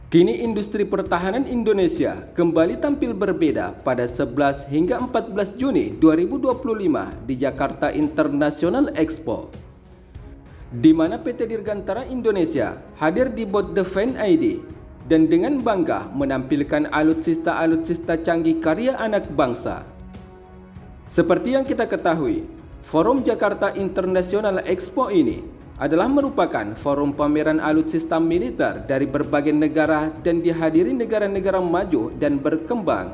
Kini industri pertahanan Indonesia kembali tampil berbeda pada 11 hingga 14 Juni 2025 di Jakarta International Expo, di mana PT Dirgantara Indonesia hadir di booth Defense ID dan dengan bangga menampilkan alutsista-alutsista canggih karya anak bangsa. Seperti yang kita ketahui, Forum Jakarta International Expo ini adalah merupakan forum pameran alutsista militer dari berbagai negara dan dihadiri negara-negara maju dan berkembang.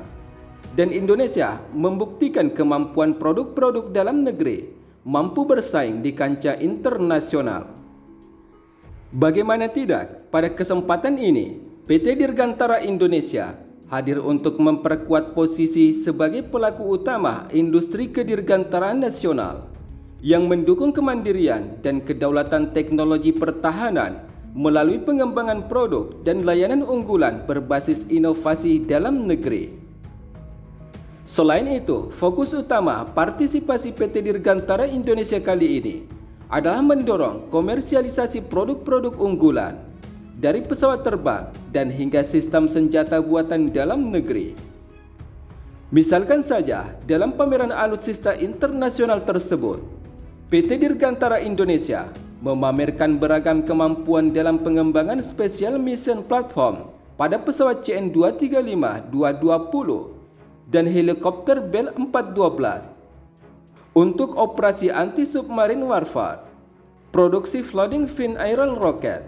Dan Indonesia membuktikan kemampuan produk-produk dalam negeri mampu bersaing di kancah internasional. Bagaimana tidak, pada kesempatan ini, PT Dirgantara Indonesia hadir untuk memperkuat posisi sebagai pelaku utama industri kedirgantaraan nasional yang mendukung kemandirian dan kedaulatan teknologi pertahanan melalui pengembangan produk dan layanan unggulan berbasis inovasi dalam negeri. Selain itu, fokus utama partisipasi PT Dirgantara Indonesia kali ini adalah mendorong komersialisasi produk-produk unggulan dari pesawat terbang dan hingga sistem senjata buatan dalam negeri. Misalkan saja, dalam pameran alutsista internasional tersebut, PT Dirgantara Indonesia memamerkan beragam kemampuan dalam pengembangan Special Mission Platform pada pesawat CN-235-220 dan helikopter Bell 412 untuk operasi anti-submarine warfare, produksi Floating Fin Aerial Rocket,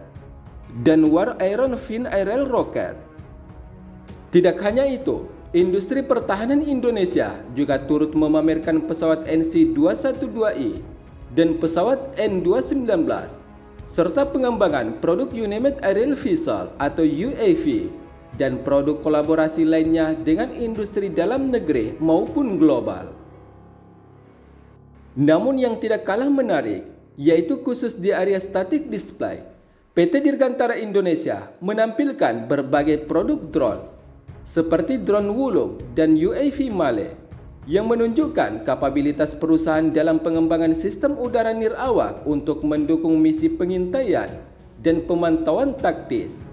dan War Iron Fin Aerial Rocket. Tidak hanya itu, industri pertahanan Indonesia juga turut memamerkan pesawat NC-212I dan pesawat N-219, serta pengembangan produk Unmanned Aerial Vessel atau UAV, dan produk kolaborasi lainnya dengan industri dalam negeri maupun global. Namun yang tidak kalah menarik, yaitu khusus di area static display, PT Dirgantara Indonesia menampilkan berbagai produk drone, seperti drone Wulung dan UAV Male, yang menunjukkan kapabilitas perusahaan dalam pengembangan sistem udara nirawak untuk mendukung misi pengintaian dan pemantauan taktis.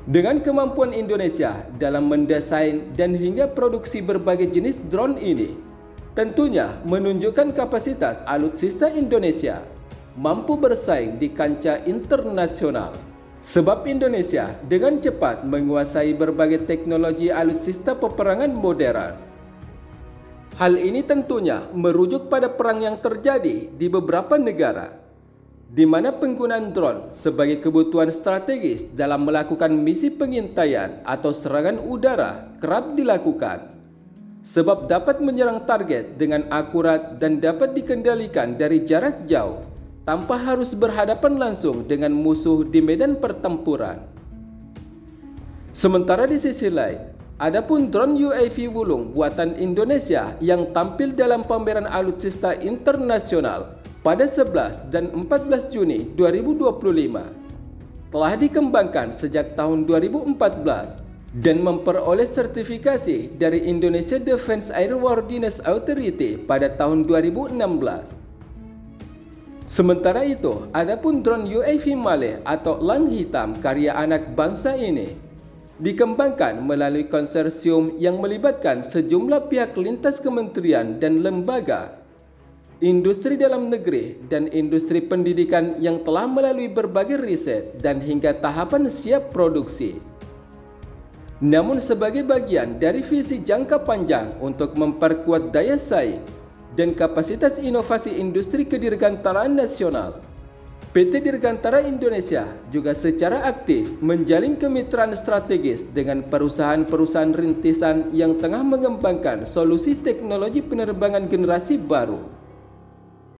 Dengan kemampuan Indonesia dalam mendesain dan hingga produksi berbagai jenis drone ini, tentunya menunjukkan kapasitas alutsista Indonesia mampu bersaing di kancah internasional. Sebab Indonesia dengan cepat menguasai berbagai teknologi alutsista peperangan modern. Hal ini tentunya merujuk pada perang yang terjadi di beberapa negara, di mana penggunaan drone sebagai kebutuhan strategis dalam melakukan misi pengintaian atau serangan udara kerap dilakukan, sebab dapat menyerang target dengan akurat dan dapat dikendalikan dari jarak jauh tanpa harus berhadapan langsung dengan musuh di medan pertempuran. Sementara di sisi lain, adapun drone UAV Wulung buatan Indonesia yang tampil dalam pameran alutsista internasional pada 11 dan 14 Juni 2025 telah dikembangkan sejak tahun 2014 dan memperoleh sertifikasi dari Indonesia Defense Airworthiness Authority pada tahun 2016. Sementara itu, adapun drone UAV Male atau Lang Hitam karya anak bangsa ini dikembangkan melalui konsorsium yang melibatkan sejumlah pihak lintas kementerian dan lembaga, industri dalam negeri, dan industri pendidikan yang telah melalui berbagai riset dan hingga tahapan siap produksi. Namun sebagai bagian dari visi jangka panjang untuk memperkuat daya saing dan kapasitas inovasi industri kedirgantaraan nasional, PT Dirgantara Indonesia juga secara aktif menjalin kemitraan strategis dengan perusahaan-perusahaan rintisan yang tengah mengembangkan solusi teknologi penerbangan generasi baru.